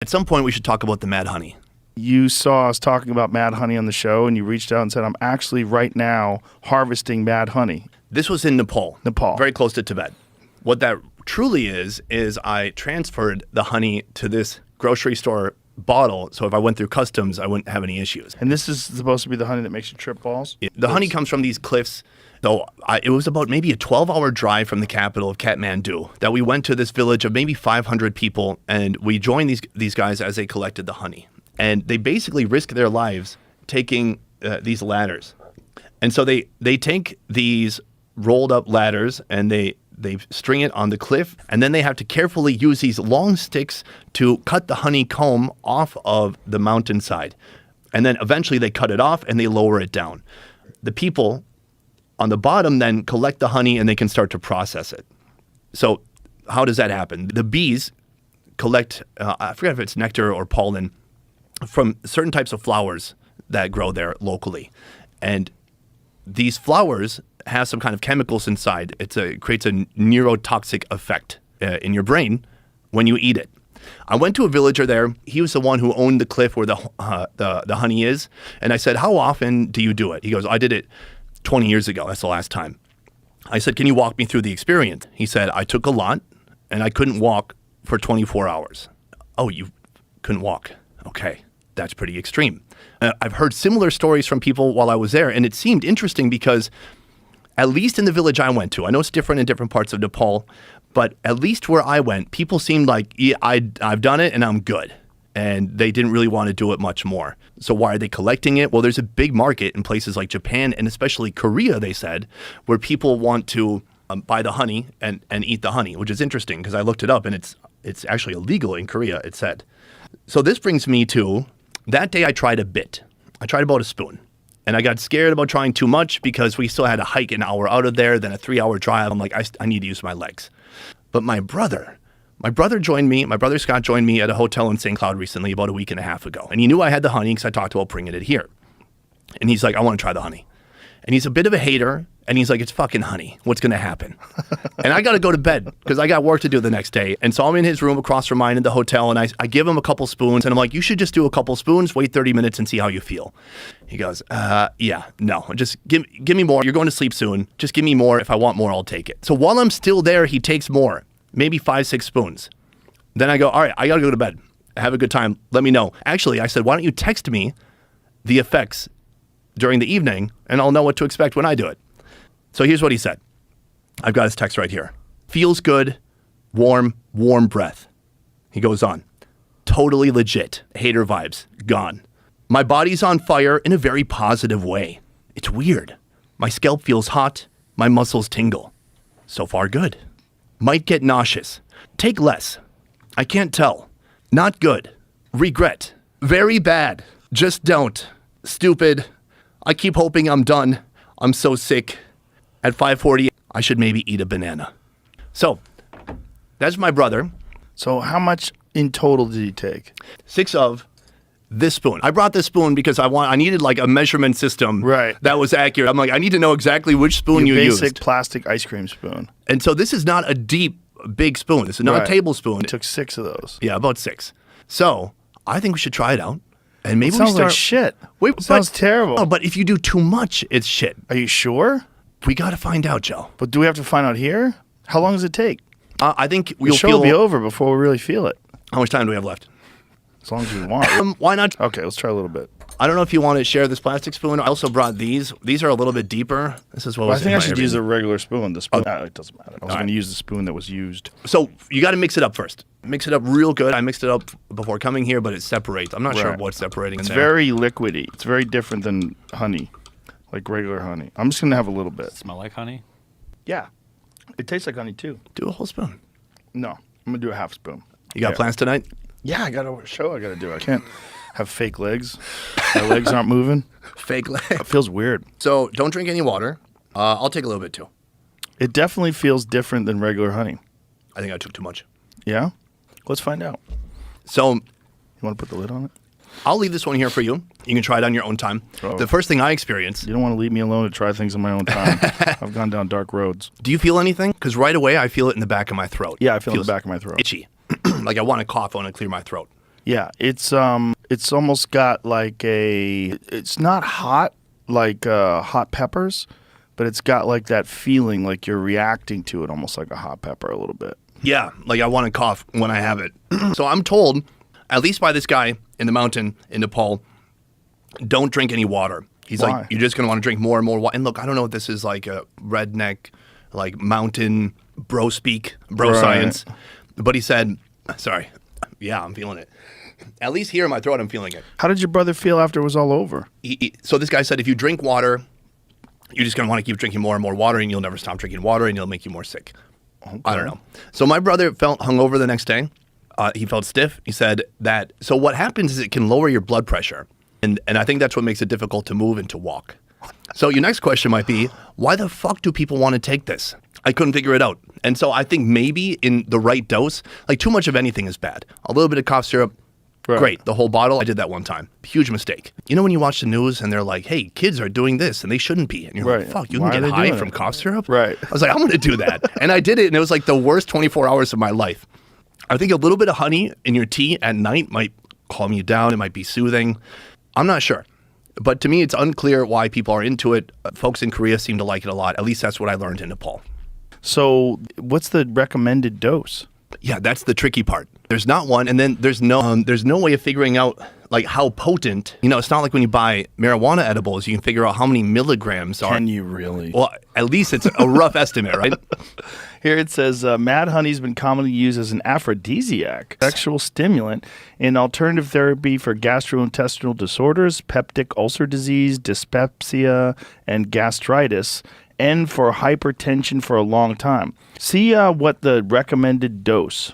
At some point, we should talk about the mad honey. You saw us talking about mad honey on the show, and you reached out and said, I'm actually right now harvesting mad honey. This was in Nepal. Nepal. Very close to Tibet. What that truly is I transferred the honey to this grocery store bottle, so if I went through customs, I wouldn't have any issues. And this is supposed to be the honey that makes you trip balls? Yeah. The honey comes from these cliffs. So it was about maybe a 12-hour drive from the capital of Kathmandu that we went to this village of maybe 500 people, and we joined these guys as they collected the honey. And they basically risk their lives taking these ladders. And so they take these rolled up ladders and they string it on the cliff, and then they have to carefully use these long sticks to cut the honeycomb off of the mountainside. And then eventually they cut it off and they lower it down. The people on the bottom then collect the honey and they can start to process it. So how does that happen? The bees collect, I forget if it's nectar or pollen, from certain types of flowers that grow there locally. And these flowers have some kind of chemicals inside. It creates a neurotoxic effect in your brain when you eat it. I went to a villager there. He was the one who owned the cliff where the honey is. And I said, how often do you do it? He goes, I did it 20 years ago. That's the last time. I said, can you walk me through the experience? He said, I took a lot and I couldn't walk for 24 hours. Oh, you couldn't walk. Okay. That's pretty extreme. I've heard similar stories from people while I was there, and it seemed interesting because at least in the village I went to, I know it's different in different parts of Nepal, but at least where I went, people seemed like, yeah, I've done it and I'm good. And they didn't really want to do it much more. So why are they collecting it? Well, there's a big market in places like Japan and especially Korea, they said, where people want to buy the honey and eat the honey, which is interesting because I looked it up and it's actually illegal in Korea, it said. So this brings me to... That day I tried a bit. I tried about a spoon. And I got scared about trying too much because we still had to hike an hour out of there, then a 3-hour drive. I'm like, I need to use my legs. But my brother joined me, my brother Scott joined me at a hotel in St. Cloud recently about a week and a half ago. And he knew I had the honey because I talked about bringing it here. And he's like, I want to try the honey. And he's a bit of a hater. And he's like, it's fucking honey. What's going to happen? And I got to go to bed because I got work to do the next day. And so I'm in his room across from mine in the hotel. And I give him a couple spoons. And I'm like, you should just do a couple spoons, wait 30 minutes and see how you feel. He goes, yeah, no, just give me more. You're going to sleep soon. Just give me more. If I want more, I'll take it. So while I'm still there, he takes more, maybe 5-6 spoons. Then I go, all right, I got to go to bed. Have a good time. Let me know. Actually, I said, why don't you text me the effects during the evening and I'll know what to expect when I do it. So here's what he said. I've got his text right here. Feels good, warm breath. He goes on. Totally legit. Hater vibes. Gone. My body's on fire in a very positive way. It's weird. My scalp feels hot. My muscles tingle. So far good. Might get nauseous. Take less. I can't tell. Not good. Regret. Very bad. Just don't. Stupid. I keep hoping I'm done. I'm so sick. At 5:40, I should maybe eat a banana. So, that's my brother. So how much in total did he take? 6 of this spoon. I brought this spoon because I needed like a measurement system that was accurate. I'm like, I need to know exactly which spoon you used. Basic plastic ice cream spoon. And so this is not a deep, big spoon. This is not a tablespoon. It took 6 of those. Yeah, about 6. So, I think we should try it out. And maybe it sounds like shit. It sounds terrible. Oh, but if you do too much, it's shit. Are you sure? We got to find out, Joe. But do we have to find out here? How long does it take? I think the show will be over before we really feel it. How much time do we have left? As long as we want. Why not? Okay, let's try a little bit. I don't know if you want to share this plastic spoon. I also brought these. These are a little bit deeper. This is what I think I should use a regular spoon. The spoon, it doesn't matter. I was going to use the spoon that was used. So you got to mix it up first. Mix it up real good. I mixed it up before coming here, but it separates. I'm not sure what's separating. It's very liquidy. It's very different than honey, like regular honey. I'm just going to have a little bit. Smell like honey? Yeah. It tastes like honey, too. Do a whole spoon. No. I'm going to do a half spoon. You got plans tonight? Yeah, I got a show I got to do. I can't have fake legs. My legs aren't moving. Fake legs. It feels weird. So don't drink any water. I'll take a little bit, too. It definitely feels different than regular honey. I think I took too much. Yeah? Let's find out. So... You want to put the lid on it? I'll leave this one here for you. You can try it on your own time. Oh. The first thing I experienced... You don't want to leave me alone to try things on my own time. I've gone down dark roads. Do you feel anything? Because right away, I feel it in the back of my throat. Yeah, I feel it in the back of my throat. Itchy. Like I want to cough, I want to clear my throat. Yeah, it's almost got like it's not hot like hot peppers, but it's got like that feeling like you're reacting to it almost like a hot pepper a little bit. Yeah, like I want to cough when I have it. So I'm told, at least by this guy in the mountain in Nepal, don't drink any water. He's Why? like, you're just going to want to drink more and more water. And look, I don't know if this is like a redneck, like mountain bro speak, bro Right. science. But he said, sorry, yeah, I'm feeling it. At least here in my throat, I'm feeling it. How did your brother feel after it was all over? So this guy said, if you drink water, you're just going to want to keep drinking more and more water, and you'll never stop drinking water, and it'll make you more sick. Okay. I don't know. So my brother felt hungover the next day. He felt stiff. He said that, so what happens is it can lower your blood pressure. And I think that's what makes it difficult to move and to walk. So your next question might be, why the fuck do people want to take this? I couldn't figure it out. And so I think maybe in the right dose, like too much of anything is bad. A little bit of cough syrup, great. The whole bottle, I did that one time. Huge mistake. You know when you watch the news and they're like, hey, kids are doing this and they shouldn't be. And you're like, fuck, you Why can are get they high doing from it? cough syrup? Right. I was like, I'm going to do that. And I did it, and it was like the worst 24 hours of my life. I think a little bit of honey in your tea at night might calm you down. It might be soothing. I'm not sure. But to me, it's unclear why people are into it. Folks in Korea seem to like it a lot. At least that's what I learned in Nepal. So what's the recommended dose? Yeah, that's the tricky part. There's not one, and then there's no way of figuring out like how potent. You know, it's not like when you buy marijuana edibles, you can figure out how many milligrams are. Can you really? Well, at least it's a rough estimate, right? Here it says, mad honey has been commonly used as an aphrodisiac, sexual stimulant, in alternative therapy for gastrointestinal disorders, peptic ulcer disease, dyspepsia, and gastritis, and for hypertension for a long time. See what the recommended dose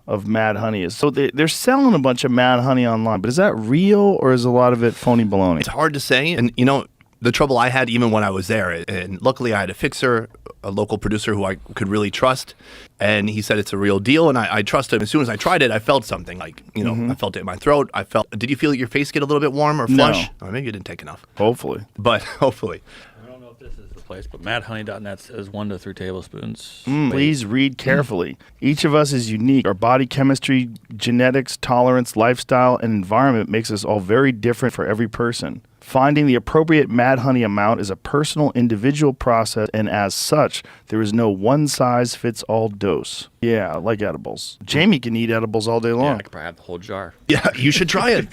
of mad honey is. So they're selling a bunch of mad honey online, but is that real or is a lot of it phony baloney? It's hard to say. And, you know, the trouble I had even when I was there, and luckily I had a fixer, a local producer who I could really trust, and he said it's a real deal, and I trust him. As soon as I tried it, I felt something, like, you know, I felt it in my throat. Did you feel your face get a little bit warm or flush? No. Or maybe you didn't take enough. Hopefully. But hopefully. I don't know if this is the place, but madhoney.net says 1 to 3 tablespoons. Please read carefully. Each of us is unique. Our body chemistry, genetics, tolerance, lifestyle, and environment makes us all very different for every person. Finding the appropriate mad honey amount is a personal, individual process, and as such, there is no one-size-fits-all dose. Yeah, I like edibles. Jamie can eat edibles all day Yeah, long. I could probably have the whole jar. Yeah, you should try it.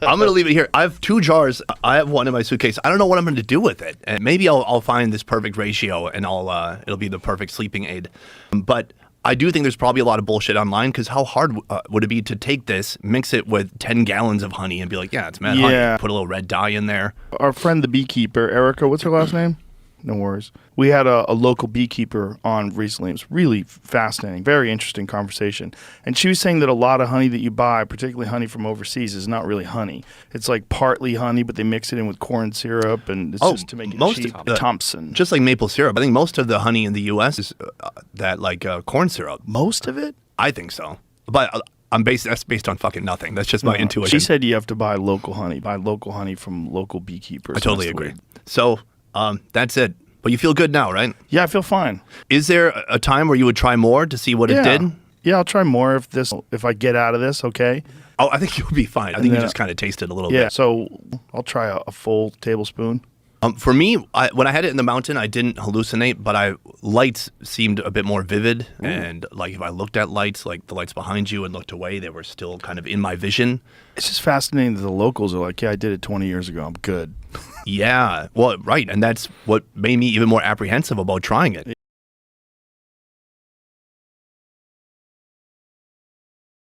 I'm going to leave it here. I have 2 jars. I have one in my suitcase. I don't know what I'm going to do with it. And maybe I'll find this perfect ratio, and it'll be the perfect sleeping aid. But I do think there's probably a lot of bullshit online, because how hard would it be to take this, mix it with 10 gallons of honey, and be like, yeah, it's mad honey. Put a little red dye in there. Our friend, the beekeeper, Erica, what's her last name? No worries. We had a local beekeeper on recently. It was really fascinating, very interesting conversation. And she was saying that a lot of honey that you buy, particularly honey from overseas, is not really honey. It's like partly honey, but they mix it in with corn syrup, and it's just to make it cheap. Thompson. Just like maple syrup. I think most of the honey in the U.S. is that like corn syrup. Most of it? I think so. But that's based on fucking nothing. That's just my intuition. She said you have to buy local honey. Buy local honey from local beekeepers. I totally agree. So that's it. But you feel good now, right? Yeah, I feel fine. Is there a time where you would try more to see what it did? Yeah, I'll try more if I get out of this, okay? Oh, I think you'll be fine. I think you just kind of taste it a little bit. Yeah, so I'll try a full tablespoon. For me, when I had it in the mountain, I didn't hallucinate, but lights seemed a bit more vivid. Ooh. And like if I looked at lights, like the lights behind you, and looked away, they were still kind of in my vision. It's just fascinating that the locals are like, yeah, I did it 20 years ago. I'm good. Yeah, well, right. And that's what made me even more apprehensive about trying it.